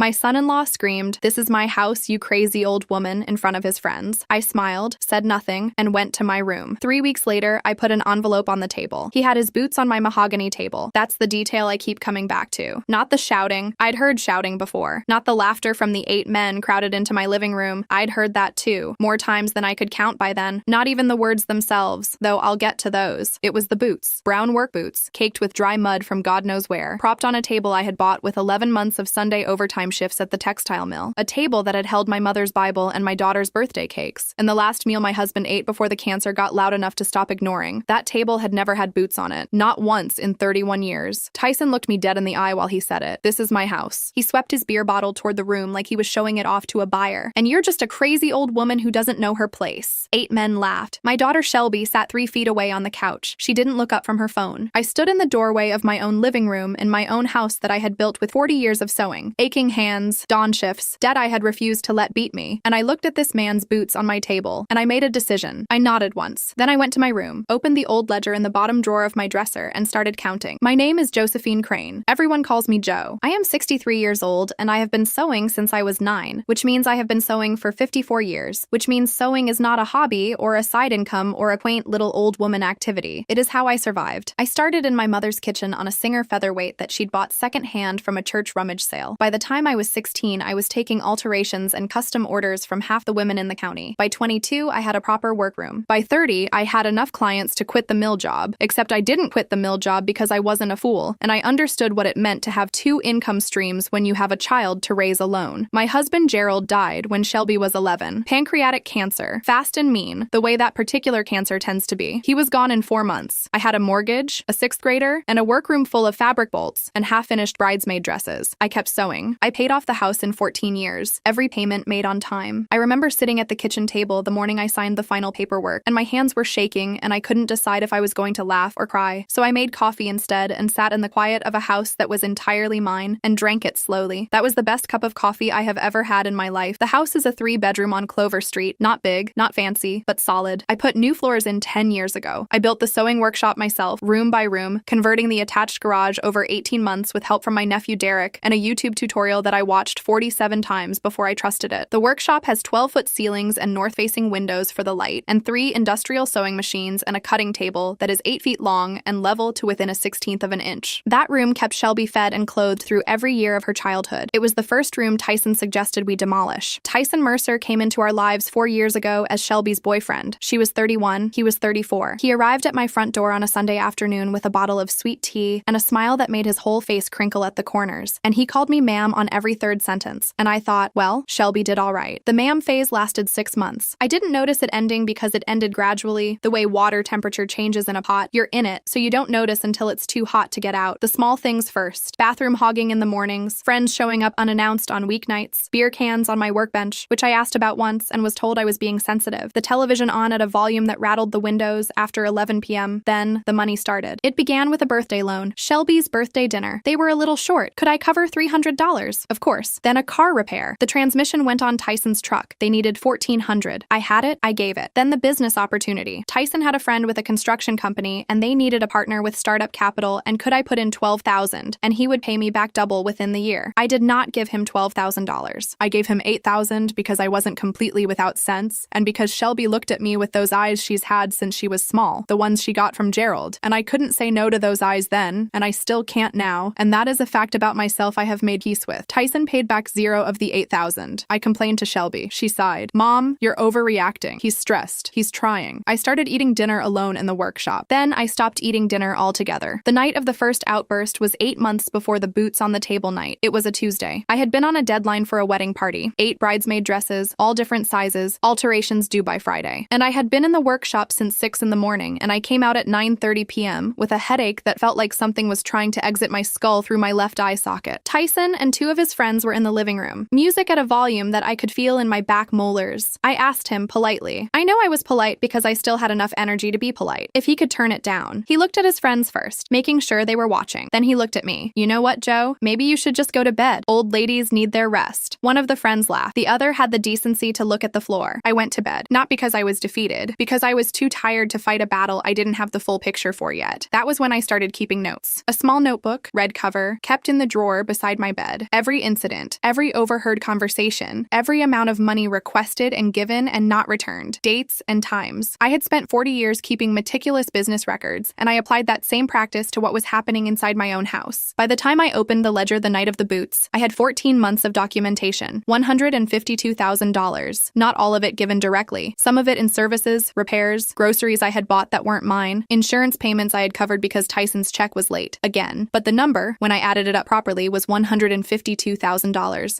My son-in-law screamed, "This is my house, you crazy old woman," in front of his friends. I smiled, said nothing, and went to my room. 3 weeks later, I put an envelope on the table. He had his boots on my mahogany table. That's the detail I keep coming back to. Not the shouting. I'd heard shouting before. Not the laughter from the 8 men crowded into my living room. I'd heard that too, more times than I could count by then. Not even the words themselves, though I'll get to those. It was the boots. Brown work boots, caked with dry mud from God knows where, propped on a table I had bought with 11 months of Sunday overtime shifts at the textile mill. A table that had held my mother's Bible and my daughter's birthday cakes, and the last meal my husband ate before the cancer got loud enough to stop ignoring. That table had never had boots on it. Not once in 31 years. Tyson looked me dead in the eye while he said it. "This is my house." He swept his beer bottle toward the room like he was showing it off to a buyer. "And you're just a crazy old woman who doesn't know her place." 8 men laughed. My daughter Shelby sat 3 feet away on the couch. She didn't look up from her phone. I stood in the doorway of my own living room in my own house that I had built with 40 years of sewing. Aching hands, dawn shifts, debt I had refused to let beat me. And I looked at this man's boots on my table, and I made a decision. I nodded once. Then I went to my room, opened the old ledger in the bottom drawer of my dresser, and started counting. My name is Josephine Crane. Everyone calls me Jo. I am 63 years old, and I have been sewing since I was 9, which means I have been sewing for 54 years, which means sewing is not a hobby or a side income or a quaint little old woman activity. It is how I survived. I started in my mother's kitchen on a Singer featherweight that she'd bought secondhand from a church rummage sale. By the time I was 16, I was taking alterations and custom orders from half the women in the county. By 22, I had a proper workroom. By 30, I had enough clients to quit the mill job, except I didn't quit the mill job because I wasn't a fool, and I understood what it meant to have 2 income streams when you have a child to raise alone. My husband Gerald died when Shelby was 11. Pancreatic cancer. Fast and mean, the way that particular cancer tends to be. He was gone in 4 months. I had a mortgage, a 6th grader, and a workroom full of fabric bolts and half-finished bridesmaid dresses. I kept sewing. I paid off the house in 14 years, every payment made on time. I remember sitting at the kitchen table the morning I signed the final paperwork, and my hands were shaking, and I couldn't decide if I was going to laugh or cry. So I made coffee instead and sat in the quiet of a house that was entirely mine and drank it slowly. That was the best cup of coffee I have ever had in my life. The house is a 3-bedroom on Clover Street. Not big, not fancy, but solid. I put new floors in 10 years ago. I built the sewing workshop myself, room by room, converting the attached garage over 18 months with help from my nephew Derek and a YouTube tutorial that I watched 47 times before I trusted it. The workshop has 12-foot ceilings and north-facing windows for the light, and 3 industrial sewing machines and a cutting table that is 8 feet long and level to within a 1/16 of an inch. That room kept Shelby fed and clothed through every year of her childhood. It was the first room Tyson suggested we demolish. Tyson Mercer came into our lives 4 years ago as Shelby's boyfriend. She was 31, he was 34. He arrived at my front door on a Sunday afternoon with a bottle of sweet tea and a smile that made his whole face crinkle at the corners, and he called me ma'am on every 3rd sentence, and I thought, well, Shelby did all right. The ma'am phase lasted 6 months. I didn't notice it ending because it ended gradually, the way water temperature changes in a pot. You're in it, so you don't notice until it's too hot to get out. The small things first. Bathroom hogging in the mornings, friends showing up unannounced on weeknights, beer cans on my workbench, which I asked about once and was told I was being sensitive, the television on at a volume that rattled the windows after 11 p.m. Then, the money started. It began with a birthday loan. Shelby's birthday dinner. They were a little short. Could I cover $300? Of course. Then a car repair. The transmission went on Tyson's truck. They needed $1,400. I had it, I gave it. Then the business opportunity. Tyson had a friend with a construction company, and they needed a partner with startup capital, and could I put in $12,000, and he would pay me back double within the year. I did not give him $12,000. I gave him $8,000 because I wasn't completely without sense, and because Shelby looked at me with those eyes she's had since she was small, the ones she got from Gerald, and I couldn't say no to those eyes then, and I still can't now, and that is a fact about myself I have made peace with. Tyson paid back 0 of the $8,000. I complained to Shelby. She sighed. Mom, you're overreacting. He's stressed. He's trying. I started eating dinner alone in the workshop. Then I stopped eating dinner altogether. The night of the first outburst was 8 months before the boots on the table night. It was a Tuesday. I had been on a deadline for a wedding party. 8 bridesmaid dresses, all different sizes, alterations due by Friday. And I had been in the workshop since 6 in the morning, and I came out at 9:30 p.m. with a headache that felt like something was trying to exit my skull through my left eye socket. Tyson and 2 of his friends were in the living room. Music at a volume that I could feel in my back molars. I asked him politely. I know I was polite because I still had enough energy to be polite. If he could turn it down. He looked at his friends first, making sure they were watching. Then he looked at me. You know what, Joe? Maybe you should just go to bed. Old ladies need their rest. One of the friends laughed. The other had the decency to look at the floor. I went to bed. Not because I was defeated, because I was too tired to fight a battle I didn't have the full picture for yet. That was when I started keeping notes. A small notebook, red cover, kept in the drawer beside my bed. Every Every incident, every overheard conversation, every amount of money requested and given and not returned, dates and times. I had spent 40 years keeping meticulous business records, and I applied that same practice to what was happening inside my own house. By the time I opened the ledger the night of the boots, I had 14 months of documentation, $152,000, not all of it given directly, some of it in services, repairs, groceries I had bought that weren't mine, insurance payments I had covered because Tyson's check was late, again. But the number, when I added it up properly, was $152,000.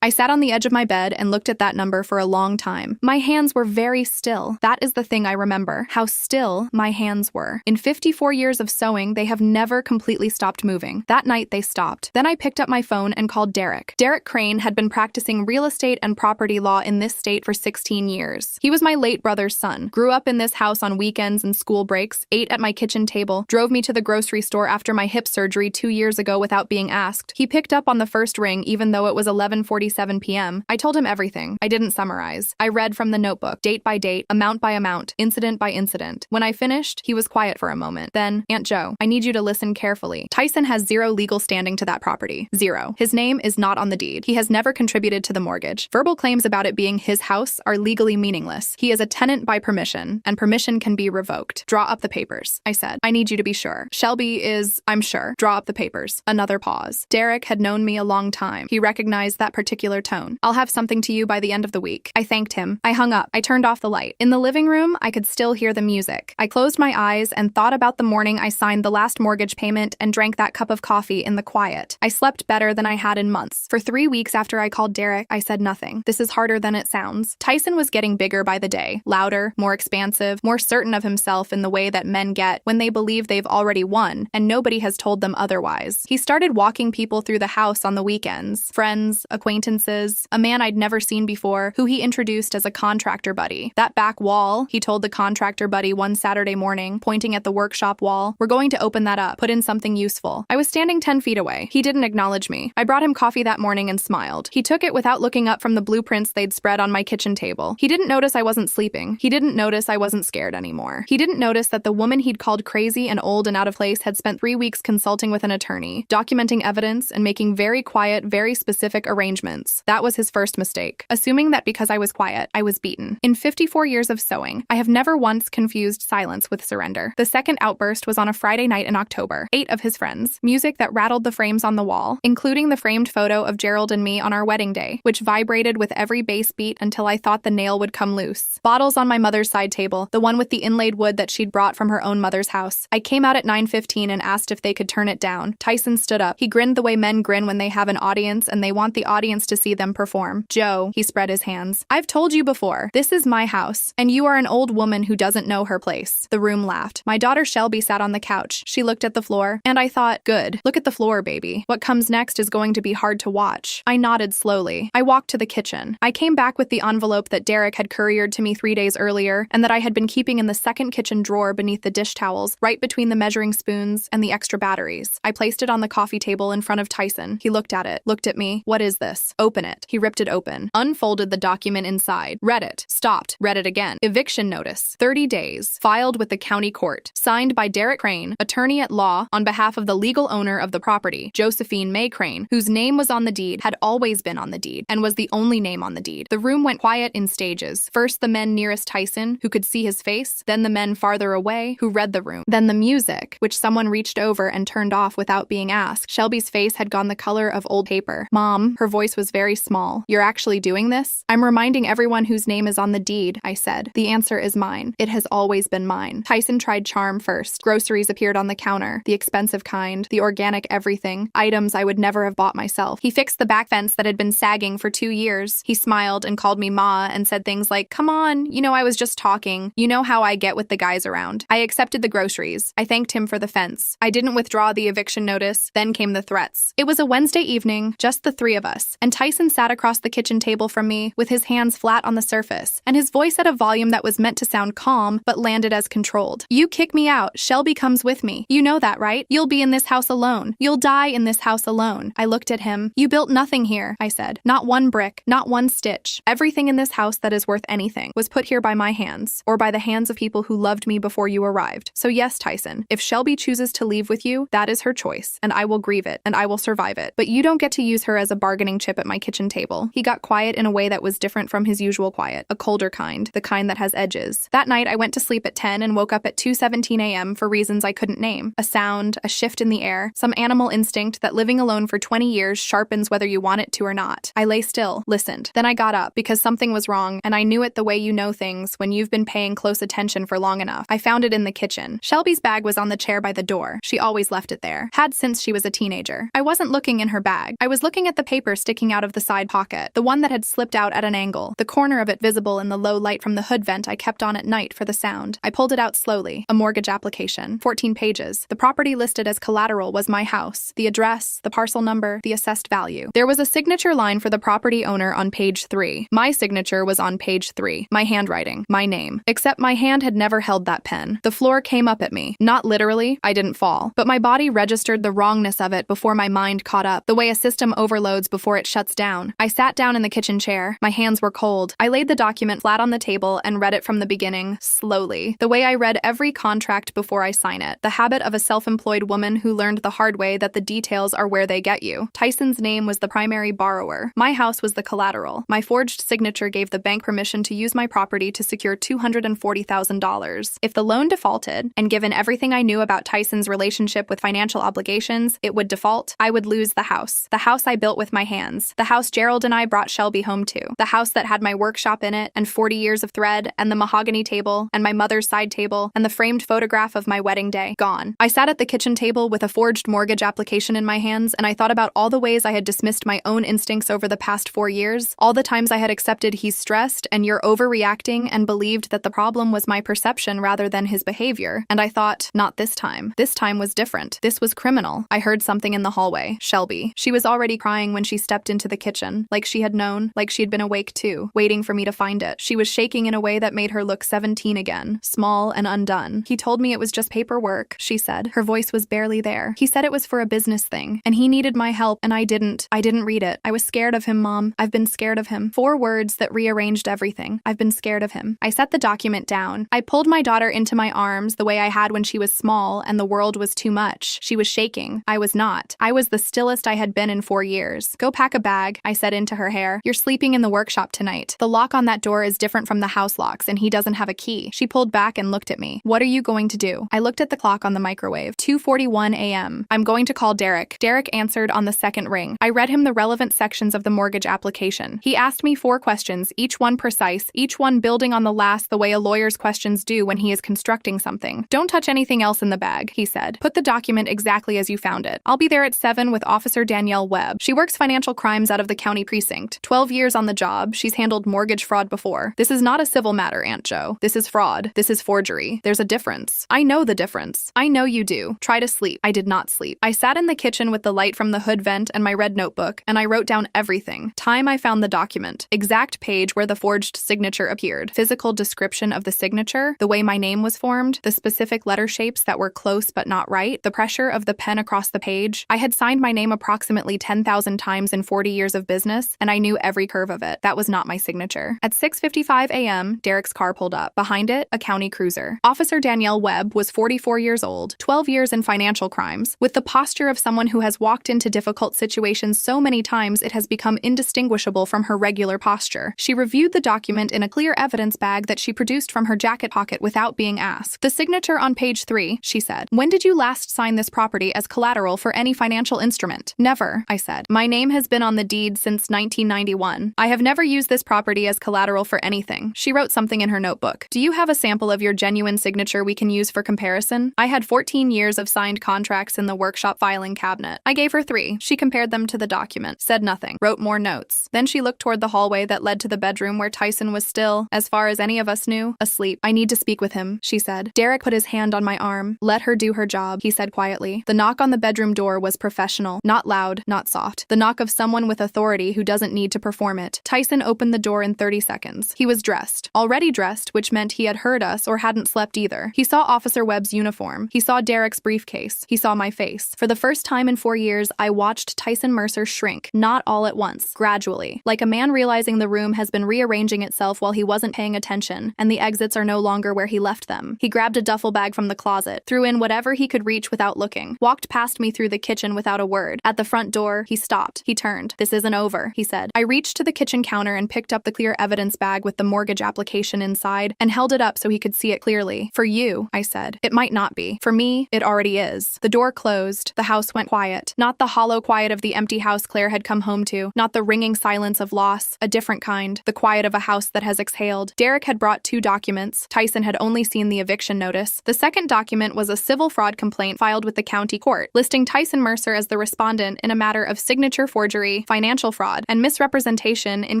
I sat on the edge of my bed and looked at that number for a long time. My hands were very still. That is the thing I remember, how still my hands were. In 54 years of sewing, they have never completely stopped moving. That night, they stopped. Then I picked up my phone and called Derek. Derek Crane had been practicing real estate and property law in this state for 16 years. He was my late brother's son, grew up in this house on weekends and school breaks, ate at my kitchen table, drove me to the grocery store after my hip surgery 2 years ago without being asked. He picked up on the first ring even though it was 11:47 p.m. I told him everything. I didn't summarize. I read from the notebook, date by date, amount by amount, incident by incident. When I finished, he was quiet for a moment. Then, Aunt Jo, I need you to listen carefully. Tyson has zero legal standing to that property. Zero. His name is not on the deed. He has never contributed to the mortgage. Verbal claims about it being his house are legally meaningless. He is a tenant by permission, and permission can be revoked. Draw up the papers, I said. I need you to be sure. Shelby is, I'm sure. Draw up the papers. Another pause. Derek had known me a long time. He recognized that particular tone. I'll have something to you by the end of the week. I thanked him. I hung up. I turned off the light. In the living room, I could still hear the music. I closed my eyes and thought about the morning I signed the last mortgage payment and drank that cup of coffee in the quiet. I slept better than I had in months. For 3 weeks after I called Derek, I said nothing. This is harder than it sounds. Tyson was getting bigger by the day. Louder, more expansive, more certain of himself in the way that men get when they believe they've already won and nobody has told them otherwise. He started walking people through the house on the weekends. Friends, acquaintances, a man I'd never seen before who he introduced as a contractor buddy. That back wall, he told the contractor buddy one Saturday morning, pointing at the workshop wall, we're going to open that up, put in something useful. I was standing 10 feet away. He didn't acknowledge me. I brought him coffee that morning and smiled. He took it without looking up from the blueprints they'd spread on my kitchen table. He didn't notice I wasn't sleeping. He didn't notice I wasn't scared anymore. He didn't notice that the woman he'd called crazy and old and out of place had spent 3 weeks consulting with an attorney, documenting evidence and making very quiet, very specific arrangements. That was his first mistake, assuming that because I was quiet, I was beaten. In 54 years of sewing, I have never once confused silence with surrender. The second outburst was on a Friday night in October. 8 of his friends. Music that rattled the frames on the wall, including the framed photo of Gerald and me on our wedding day, which vibrated with every bass beat until I thought the nail would come loose. Bottles on my mother's side table, the one with the inlaid wood that she'd brought from her own mother's house. I came out at 9:15 and asked if they could turn it down. Tyson stood up. He grinned the way men grin when they have an audience and they want the audience to see them perform. Joe, he spread his hands. I've told you before, this is my house, and you are an old woman who doesn't know her place. The room laughed. My daughter Shelby sat on the couch. She looked at the floor, and I thought, good. Look at the floor, baby. What comes next is going to be hard to watch. I nodded slowly. I walked to the kitchen. I came back with the envelope that Derek had couriered to me 3 days earlier, and that I had been keeping in the second kitchen drawer beneath the dish towels, right between the measuring spoons and the extra batteries. I placed it on the coffee table in front of Tyson. He looked at it, looked at me. What is this? Open it. He ripped it open, unfolded the document inside, read it, stopped, read it again. Eviction notice, 30 days, filed with the county court, signed by Derek Crane, attorney at law, on behalf of the legal owner of the property, Josephine May Crane, whose name was on the deed, had always been on the deed, and was the only name on the deed. The room went quiet in stages. First the men nearest Tyson, who could see his face, then the men farther away, who read the room. Then the music, which someone reached over and turned off without being asked. Shelby's face had gone the color of old paper. Mom, her voice was very small. You're actually doing this? I'm reminding everyone whose name is on the deed, I said. The answer is mine. It has always been mine. Tyson tried charm first. Groceries appeared on the counter, the expensive kind, the organic everything, items I would never have bought myself. He fixed the back fence that had been sagging for 2 years. He smiled and called me Ma and said things like, come on, you know I was just talking. You know how I get with the guys around. I accepted the groceries. I thanked him for the fence. I didn't withdraw the eviction notice. Then came the threats. It was a Wednesday evening, just the 3 of us, and Tyson sat across the kitchen table from me with his hands flat on the surface, and his voice at a volume that was meant to sound calm but landed as controlled. You kick me out, Shelby comes with me. You know that, right? You'll be in this house alone. You'll die in this house alone. I looked at him. You built nothing here, I said. Not one brick, not one stitch. Everything in this house that is worth anything was put here by my hands, or by the hands of people who loved me before you arrived. So yes, Tyson, if Shelby chooses to leave with you, that is her choice, and I will grieve it, and I will survive it. But you don't get to use her as a bargaining chip at my kitchen table. He got quiet in a way that was different from his usual quiet, a colder kind, the kind that has edges. That night, I went to sleep at 10 and woke up at 2:17 a.m. for reasons I couldn't name. A sound, a shift in the air, some animal instinct that living alone for 20 years sharpens whether you want it to or not. I lay still, listened. Then I got up because something was wrong, and I knew it the way you know things when you've been paying close attention for long enough. I found it in the kitchen. Shelby's bag was on the chair by the door. She always left it there. Had since she was a teenager. I wasn't looking in her bag. I was looking at the paper sticking out of the side pocket, the one that had slipped out at an angle, the corner of it visible in the low light from the hood vent I kept on at night for the sound. I pulled it out slowly. A mortgage application. 14 pages. The property listed as collateral was my house. The address, the parcel number, the assessed value. There was a signature line for the property owner on page 3. My signature was on page 3. My handwriting. My name. Except my hand had never held that pen. The floor came up at me. Not literally. I didn't fall. But my body registered the wrongness of it before my mind caught up. The way a system overloads before it shuts down. I sat down in the kitchen chair. My hands were cold. I laid the document flat on the table and read it from the beginning, slowly. The way I read every contract before I sign it. The habit of a self-employed woman who learned the hard way that the details are where they get you. Tyson's name was the primary borrower. My house was the collateral. My forged signature gave the bank permission to use my property to secure $240,000. If the loan defaulted, and given everything I knew about Tyson's relationship with financial obligations, it would default, I would lose the house. The house I built with my hands. The house Gerald and I brought Shelby home to. The house that had my workshop in it, and 40 years of thread, and the mahogany table, and my mother's side table, and the framed photograph of my wedding day. Gone. I sat at the kitchen table with a forged mortgage application in my hands, and I thought about all the ways I had dismissed my own instincts over the past 4 years, all the times I had accepted he's stressed and you're overreacting and believed that the problem was my perception rather than his behavior. And I thought, not this time. This time was different. This was criminal. I heard something in the hallway. Shelby. She was already crying when she stepped into the kitchen, like she had known, like she'd been awake too, waiting for me to find it. She was shaking in a way that made her look 17 again, small and undone. He told me it was just paperwork, she said. Her voice was barely there. He said it was for a business thing, and he needed my help, and I didn't read it. I was scared of him, Mom. I've been scared of him. 4 words that rearranged everything. I've been scared of him. I set the document down. I pulled my daughter into my arms the way I had when she was small and the world was too much. She was shaking. I was not. I was the stillest I had been in 4 years. Go pack a bag, I said into her hair. You're sleeping in the workshop tonight. The lock on that door is different from the house locks, and he doesn't have a key. She pulled back and looked at me. What are you going to do? I looked at the clock on the microwave. 2:41 a.m. I'm going to call Derek. Derek answered on the second ring. I read him the relevant sections of the mortgage application. He asked me 4 questions, each one precise, each one building on the last the way a lawyer's questions do when he is constructing something. Don't touch anything else in the bag, he said. Put the document exactly as you found it. I'll be there at 7 with Officer Danielle Webb. She works financial crimes out of the county precinct. 12 years on the job. She's handled mortgage fraud before. This is not a civil matter, Aunt Jo. This is fraud. This is forgery. There's a difference. I know the difference. I know you do. Try to sleep. I did not sleep. I sat in the kitchen with the light from the hood vent and my red notebook, and I wrote down everything. Time I found the document. Exact page where the forged signature appeared. Physical description of the signature. The way my name was formed. The specific letter shapes that were close but not right. The pressure of the pen across the page. I had signed my name approximately 10,000 times in 40 years of business, and I knew every curve of it. That was not my signature. At 6:55 a.m., Derek's car pulled up. Behind it, a county cruiser. Officer Danielle Webb was 44 years old, 12 years in financial crimes, with the posture of someone who has walked into difficult situations so many times it has become indistinguishable from her regular posture. She reviewed the document in a clear evidence bag that she produced from her jacket pocket without being asked. The signature on page 3, she said. When did you last sign this property as collateral for any financial instrument? Never, I said. My name has been on the deed since 1991. I have never used this property as collateral for anything. She wrote something in her notebook. Do you have a sample of your genuine signature we can use for comparison? I had 14 years of signed contracts in the workshop filing cabinet. I gave her 3. She compared them to the document, said nothing, wrote more notes. Then she looked toward the hallway that led to the bedroom where Tyson was still, as far as any of us knew, asleep. I need to speak with him, she said. Derek put his hand on my arm. Let her do her job, he said quietly. The knock on the bedroom door was professional, not loud, not soft. The knock of someone with authority who doesn't need to perform it. Tyson opened the door in 30 seconds. He was dressed. Already dressed, which meant he had heard us or hadn't slept either. He saw Officer Webb's uniform. He saw Derek's briefcase. He saw my face. For the first time in 4 years, I watched Tyson Mercer shrink, not all at once, gradually, like a man realizing the room has been rearranging itself while he wasn't paying attention, and the exits are no longer where he left them. He grabbed a duffel bag from the closet, threw in whatever he could reach without looking, walked past me through the kitchen without a word. At the front door, door, he stopped. He turned. "This isn't over," he said. I reached to the kitchen counter and picked up the clear evidence bag with the mortgage application inside and held it up so he could see it clearly. "For you," I said. "It might not be. For me, it already is." The door closed. The house went quiet. Not the hollow quiet of the empty house Claire had come home to. Not the ringing silence of loss. A different kind. The quiet of a house that has exhaled. Derek had brought 2 documents. Tyson had only seen the eviction notice. The second document was a civil fraud complaint filed with the county court, listing Tyson Mercer as the respondent in a matter of signature forgery, financial fraud, and misrepresentation in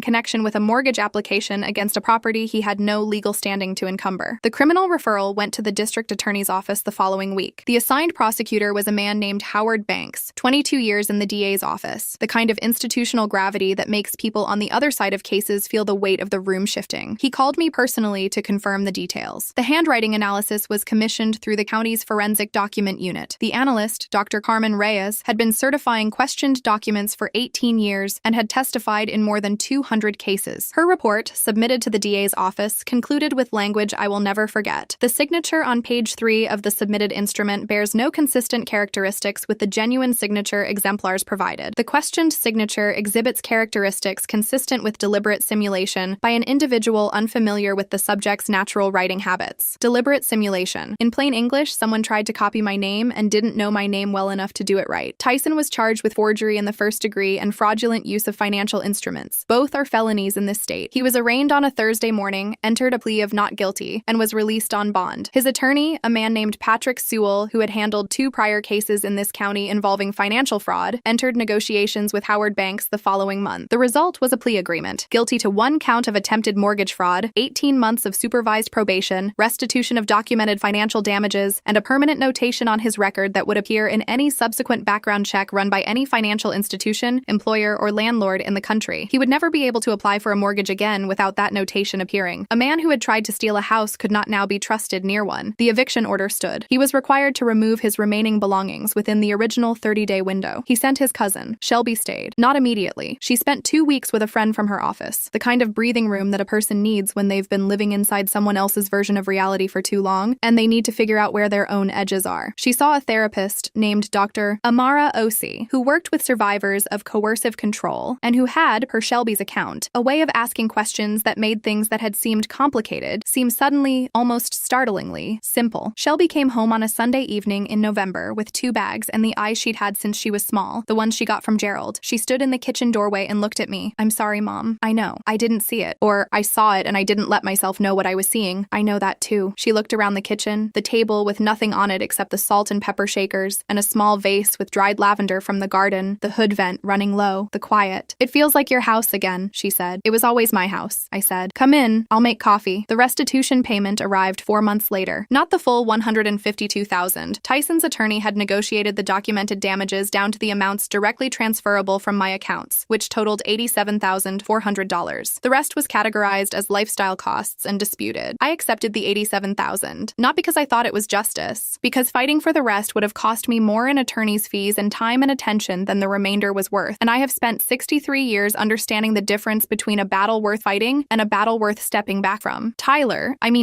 connection with a mortgage application against a property he had no legal standing to encumber. The criminal referral went to the district attorney's office the following week. The assigned prosecutor was a man named Howard Banks, 22 years in the DA's office, the kind of institutional gravity that makes people on the other side of cases feel the weight of the room shifting. He called me personally to confirm the details. The handwriting analysis was commissioned through the county's forensic document unit. The analyst, Dr. Carmen Reyes, had been certifying questioned documents for 18 years and had testified in more than 200 cases. Her report, submitted to the DA's office, concluded with language I will never forget. The signature on page 3 of the submitted instrument bears no consistent characteristics with the genuine signature exemplars provided. The questioned signature exhibits characteristics consistent with deliberate simulation by an individual unfamiliar with the subject's natural writing habits. Deliberate simulation. In plain English, someone tried to copy my name and didn't know my name well enough to do it right. Tyson was charged with forgery in the first degree and fraudulent use of financial instruments. Both are felonies in this state. He was arraigned on a Thursday morning, entered a plea of not guilty, and was released on bond. His attorney, a man named Patrick Sewell, who had handled 2 prior cases in this county involving financial fraud, entered negotiations with Howard Banks the following month. The result was a plea agreement. Guilty to 1 count of attempted mortgage fraud, 18 months of supervised probation, restitution of documented financial damages, and a permanent notation on his record that would appear in any subsequent background check run by any financial institution, employer, or landlord in the country. He would never be able to apply for a mortgage again without that notation appearing. A man who had tried to steal a house could not now be trusted near one. The eviction order stood. He was required to remove his remaining belongings within the original 30-day window. He sent his cousin. Shelby stayed. Not immediately. She spent 2 weeks with a friend from her office, the kind of breathing room that a person needs when they've been living inside someone else's version of reality for too long, and they need to figure out where their own edges are. She saw a therapist named Dr. Amara Osi, who worked with survivors of coercive control, and who had, per Shelby's account, a way of asking questions that made things that had seemed complicated seem suddenly, almost startlingly, simple. Shelby came home on a Sunday evening in November with 2 bags and the eyes she'd had since she was small, the ones she got from Gerald. She stood in the kitchen doorway and looked at me. "I'm sorry, Mom. I know. I didn't see it. Or, I saw it and I didn't let myself know what I was seeing. I know that too." She looked around the kitchen, the table with nothing on it except the salt and pepper shakers, and a small vase with dried lavender from the garden, the hood vent running low, the quiet. "It feels like your house again," she said. "It was always my house," I said. "Come in. I'll make coffee." The restitution payment arrived 4 months later. Not the full $152,000. Tyson's attorney had negotiated the documented damages down to the amounts directly transferable from my accounts, which totaled $87,400. The rest was categorized as lifestyle costs and disputed. I accepted the $87,000, not because I thought it was justice, because fighting for the rest would have cost me more in attorney's fees and time and attention than the remainder was worth, and I have spent 63 years understanding the difference between a battle worth fighting and a battle worth stepping back from.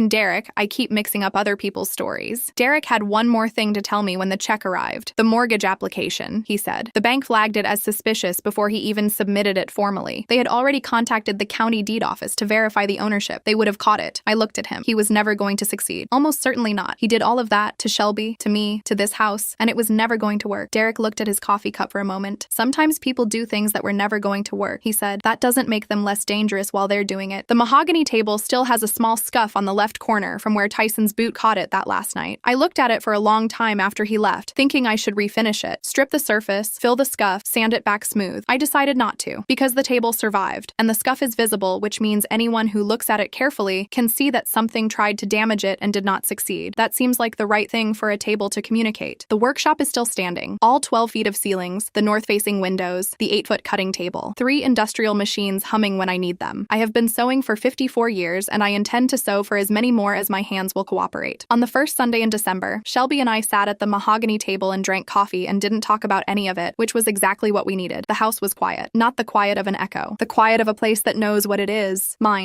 Derek, I keep mixing up other people's stories. Derek had one more thing to tell me when the check arrived. The mortgage application, he said. The bank flagged it as suspicious before he even submitted it formally. They had already contacted the county deed office to verify the ownership. They would have caught it. I looked at him. He was never going to succeed. Almost certainly not. He did all of that to Shelby, to me, to this house, and it was never going to work. Derek looked at his coffee cup for a moment. "Sometimes people do things that were never going to work," he said. "That doesn't make them less dangerous while they're doing it." The mahogany table still has a small scuff on the left corner from where Tyson's boot caught it that last night. I looked at it for a long time after he left, thinking I should refinish it, strip the surface, fill the scuff, sand it back smooth. I decided not to, because the table survived, and the scuff is visible, which means anyone who looks at it carefully can see that something tried to damage it and did not succeed. That seems like the right thing for a table to communicate. The workshop is still standing. All 12 feet of ceilings, the north-facing windows, the 8-foot cutting table, 3 industrial machines humming when I need them. I have been sewing for 54 years, and I intend to sew for as many more as my hands will cooperate. On the first Sunday in December, Shelby and I sat at the mahogany table and drank coffee and didn't talk about any of it, which was exactly what we needed. The house was quiet. Not the quiet of an echo. The quiet of a place that knows what it is. Mine.